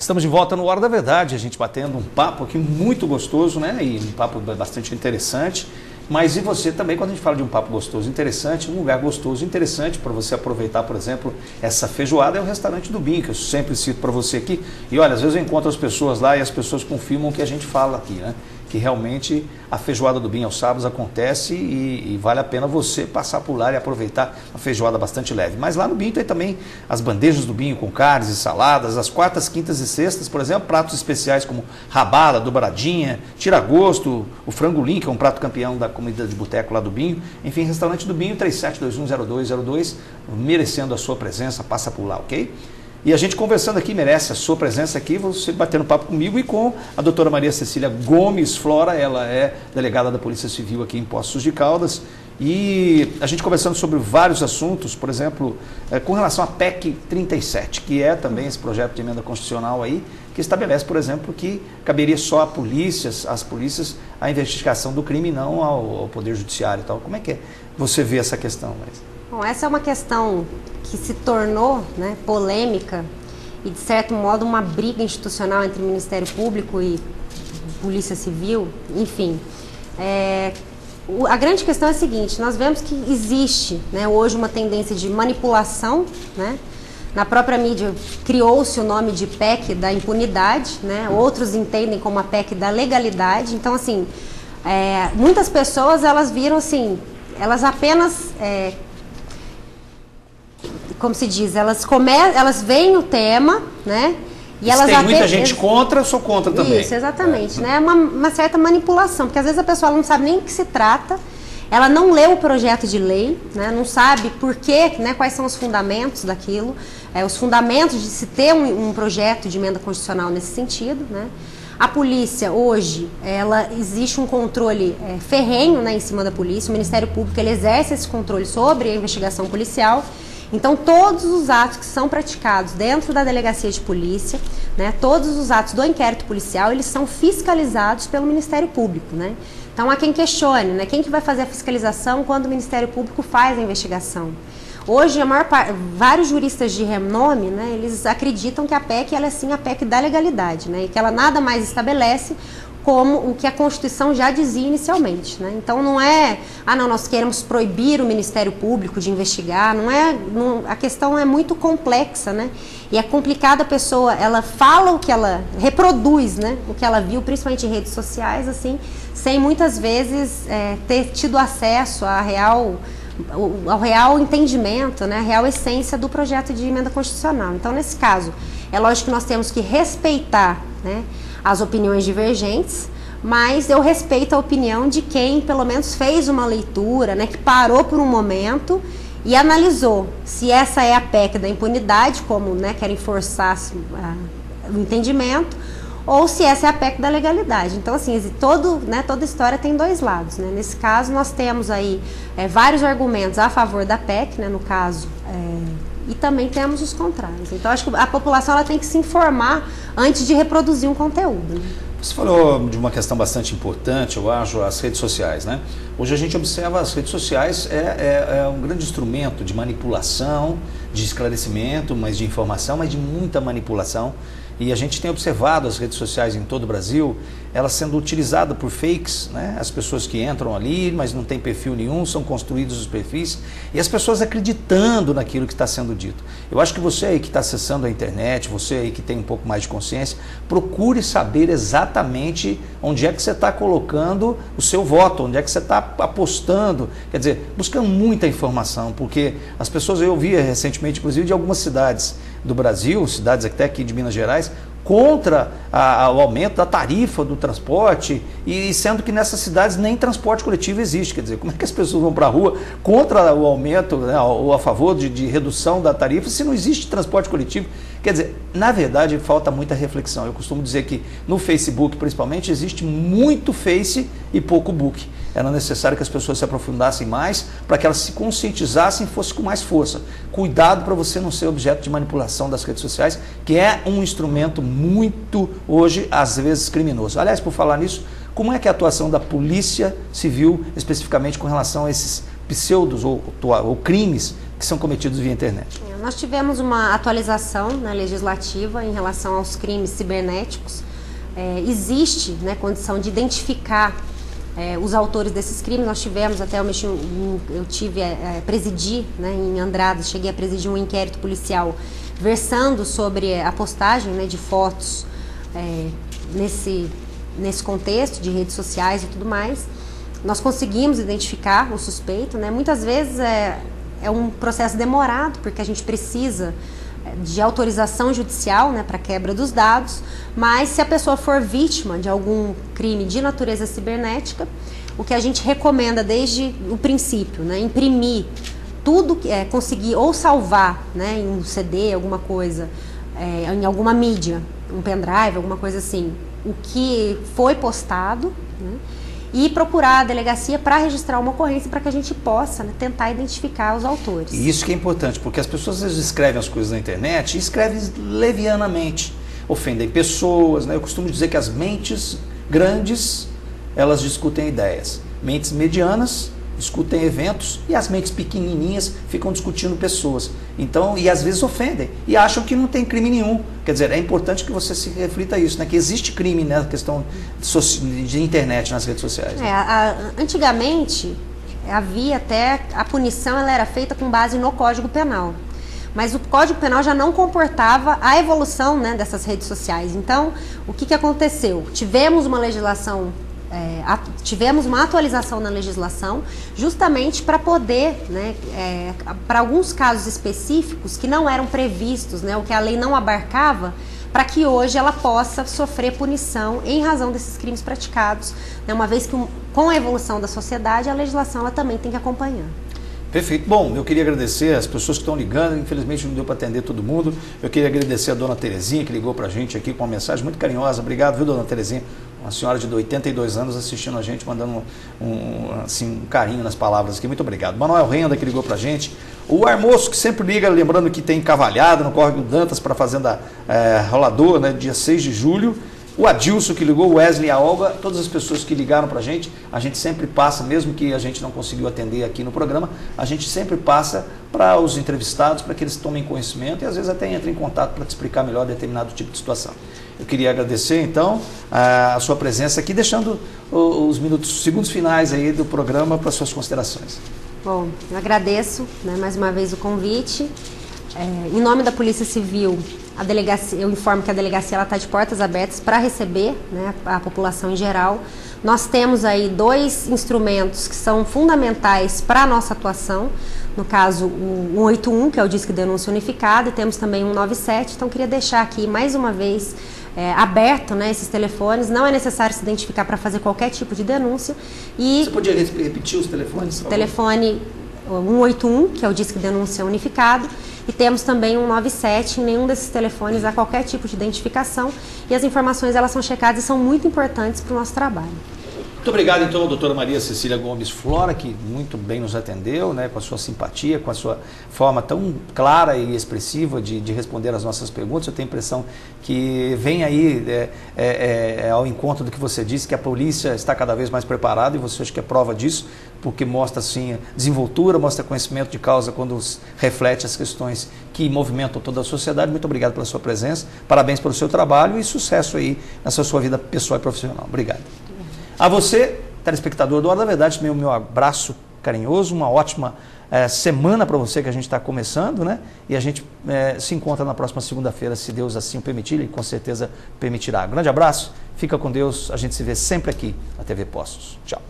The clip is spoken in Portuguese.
Estamos de volta no Hora da Verdade, a gente batendo um papo aqui muito gostoso, né? E um papo bastante interessante. Mas e você também, quando a gente fala de um papo gostoso, interessante, um lugar gostoso, interessante para você aproveitar, por exemplo, essa feijoada é o restaurante do Binho, que eu sempre cito para você aqui. E olha, às vezes eu encontro as pessoas lá e as pessoas confirmam o que a gente fala aqui, né? Que realmente a feijoada do Binho aos sábados acontece e vale a pena você passar por lá e aproveitar uma feijoada bastante leve. Mas lá no Binho tem também as bandejas do Binho com carnes e saladas, as quartas, quintas e sextas, por exemplo, pratos especiais como rabada, dobradinha, tira-gosto, o frangolim, que é um prato campeão da comida de boteco lá do Binho. Enfim, restaurante do Binho, 37210202, merecendo a sua presença, passa por lá, ok? E a gente conversando aqui, merece a sua presença aqui, você batendo papo comigo e com a doutora Maria Cecília Gomes Flora, ela é delegada da Polícia Civil aqui em Poços de Caldas, e a gente conversando sobre vários assuntos, por exemplo, com relação à PEC 37, que é também esse projeto de emenda constitucional aí, que estabelece, por exemplo, que caberia só às polícias a investigação do crime, não ao Poder Judiciário e tal. Como é que você vê essa questão, Marisa? Bom, essa é uma questão que se tornou, né, polêmica e, de certo modo, uma briga institucional entre Ministério Público e Polícia Civil, enfim. A grande questão é a seguinte, nós vemos que existe, né, hoje uma tendência de manipulação, né? Na própria mídia criou-se o nome de PEC da impunidade, né? Outros entendem como a PEC da legalidade. Então, assim, muitas pessoas, elas viram assim, elas apenas... como se diz, elas veem o tema, né? E elas tem muita gente contra, eu sou contra também. Isso, exatamente, né? Uma certa manipulação, porque às vezes a pessoa não sabe nem o que se trata, ela não lê o projeto de lei, né? Não sabe por quê, né? Quais são os fundamentos daquilo, os fundamentos de se ter um projeto de emenda constitucional nesse sentido, né? A polícia, hoje, existe um controle ferrenho, né, em cima da polícia, o Ministério Público ele exerce esse controle sobre a investigação policial. Então, todos os atos que são praticados dentro da delegacia de polícia, né, todos os atos do inquérito policial, eles são fiscalizados pelo Ministério Público, né? Então, há quem questione, né, quem que vai fazer a fiscalização quando o Ministério Público faz a investigação. Hoje, vários juristas de renome, né, eles acreditam que a PEC ela é sim a PEC da legalidade, né, e que ela nada mais estabelece como o que a Constituição já dizia inicialmente, né? Então não nós queremos proibir o Ministério Público de investigar, a questão é muito complexa, né? E é complicado a pessoa, ela fala o que ela reproduz, né? O que ela viu, principalmente em redes sociais, assim, sem muitas vezes ter tido acesso ao real entendimento, né? A real essência do projeto de emenda constitucional. Então, nesse caso, é lógico que nós temos que respeitar, né, as opiniões divergentes, mas eu respeito a opinião de quem pelo menos fez uma leitura, né, que parou por um momento e analisou se essa é a PEC da impunidade, como, né, querem forçar o entendimento, ou se essa é a PEC da legalidade. Então, assim, toda história tem dois lados, né? Nesse caso, nós temos aí vários argumentos a favor da PEC, né, no caso, e também temos os contrários. Então, acho que a população ela tem que se informar antes de reproduzir um conteúdo, né? Você falou de uma questão bastante importante, eu acho, as redes sociais, né? Hoje a gente observa as redes sociais um grande instrumento de manipulação, de esclarecimento, mas de informação, mas de muita manipulação. E a gente tem observado as redes sociais em todo o Brasil, elas sendo utilizadas por fakes, né? As pessoas que entram ali, mas não tem perfil nenhum, são construídos os perfis, e as pessoas acreditando naquilo que está sendo dito. Eu acho que você aí que está acessando a internet, você aí que tem um pouco mais de consciência, procure saber exatamente onde é que você está colocando o seu voto, onde é que você está apostando, quer dizer, buscando muita informação, porque as pessoas, eu vi recentemente, inclusive, de algumas cidades do Brasil, cidades até aqui de Minas Gerais, contra o aumento da tarifa do transporte, e sendo que nessas cidades nem transporte coletivo existe. Quer dizer, como é que as pessoas vão para a rua contra o aumento, né, ou a favor de redução da tarifa se não existe transporte coletivo? Quer dizer, na verdade, falta muita reflexão. Eu costumo dizer que no Facebook, principalmente, existe muito Face e pouco Book. Era necessário que as pessoas se aprofundassem mais para que elas se conscientizassem e fossem com mais força. Cuidado para você não ser objeto de manipulação das redes sociais, que é um instrumento muito, hoje, às vezes, criminoso. Aliás, por falar nisso, como é que é a atuação da Polícia Civil, especificamente com relação a esses pseudos ou crimes que são cometidos via internet? Nós tivemos uma atualização, né, legislativa em relação aos crimes cibernéticos. Existe, né, condição de identificar os autores desses crimes. Nós tivemos, até presidi, né, em Andradas, cheguei a presidir um inquérito policial versando sobre a postagem, né, de fotos nesse contexto de redes sociais e tudo mais. Nós conseguimos identificar o suspeito, né? Muitas vezes é um processo demorado, porque a gente precisa de autorização judicial, né, para quebra dos dados, mas se a pessoa for vítima de algum crime de natureza cibernética, o que a gente recomenda desde o princípio, né, imprimir tudo, conseguir ou salvar, né, em um CD, alguma coisa, em alguma mídia, um pendrive, alguma coisa assim, o que foi postado, né, e procurar a delegacia para registrar uma ocorrência para que a gente possa, né, tentar identificar os autores. E isso que é importante, porque as pessoas às vezes escrevem as coisas na internet e escrevem levianamente, ofendem pessoas, né? Eu costumo dizer que as mentes grandes, elas discutem ideias, mentes medianas discutem eventos e as mentes pequenininhas ficam discutindo pessoas. Então, e às vezes ofendem e acham que não tem crime nenhum. Quer dizer, é importante que você se reflita isso, né? Que existe crime na questão de internet, nas redes sociais. Né? Antigamente, havia até a punição, ela era feita com base no Código Penal. Mas o Código Penal já não comportava a evolução, né, dessas redes sociais. Então, o que aconteceu? Tivemos uma legislação, tivemos uma atualização na legislação justamente para poder, né, para alguns casos específicos que não eram previstos, né, o que a lei não abarcava, para que hoje ela possa sofrer punição em razão desses crimes praticados, né, uma vez que com a evolução da sociedade a legislação ela também tem que acompanhar. Perfeito. Bom, eu queria agradecer as pessoas que estão ligando, infelizmente não deu para atender todo mundo. Eu queria agradecer a dona Terezinha, que ligou para a gente aqui com uma mensagem muito carinhosa. Obrigado, viu, dona Terezinha? Uma senhora de 82 anos assistindo a gente, mandando um carinho nas palavras aqui. Muito obrigado. Manuel Renda, que ligou para a gente. O Armoço, que sempre liga, lembrando que tem cavalhada no Córrego Dantas para a Fazenda Rolador, né, dia 6 de julho. O Adilson que ligou, o Wesley, a Olga, todas as pessoas que ligaram para a gente sempre passa, mesmo que a gente não conseguiu atender aqui no programa, a gente sempre passa para os entrevistados, para que eles tomem conhecimento e às vezes até entrem em contato para te explicar melhor determinado tipo de situação. Eu queria agradecer então a sua presença aqui, deixando os segundos finais aí do programa para suas considerações. Bom, eu agradeço, né, mais uma vez o convite. Em nome da Polícia Civil, a delegacia, eu informo que a delegacia está de portas abertas para receber, né, a população em geral. Nós temos aí 2 instrumentos que são fundamentais para a nossa atuação, no caso o 181, que é o Disque Denúncia Unificado, e temos também o 197, então queria deixar aqui mais uma vez aberto, né, esses telefones. Não é necessário se identificar para fazer qualquer tipo de denúncia. E você podia repetir os telefones? O telefone 181, que é o Disque Denúncia Unificado, e temos também o 197. Em nenhum desses telefones há qualquer tipo de identificação e as informações elas são checadas e são muito importantes para o nosso trabalho. Muito obrigado, então, doutora Maria Cecília Gomes Flora, que muito bem nos atendeu, né, com a sua simpatia, com a sua forma tão clara e expressiva de responder às nossas perguntas. Eu tenho a impressão que vem aí ao encontro do que você disse, que a polícia está cada vez mais preparada, e você acha que é prova disso, porque mostra assim desenvoltura, mostra conhecimento de causa quando reflete as questões que movimentam toda a sociedade. Muito obrigado pela sua presença, parabéns pelo seu trabalho e sucesso aí nessa sua vida pessoal e profissional. Obrigado. A você, telespectador do Hora da Verdade, meu abraço carinhoso, uma ótima semana para você que a gente está começando, né? E a gente se encontra na próxima segunda-feira, se Deus assim o permitir, e com certeza permitirá. Um grande abraço, fica com Deus, a gente se vê sempre aqui na TV Postos. Tchau.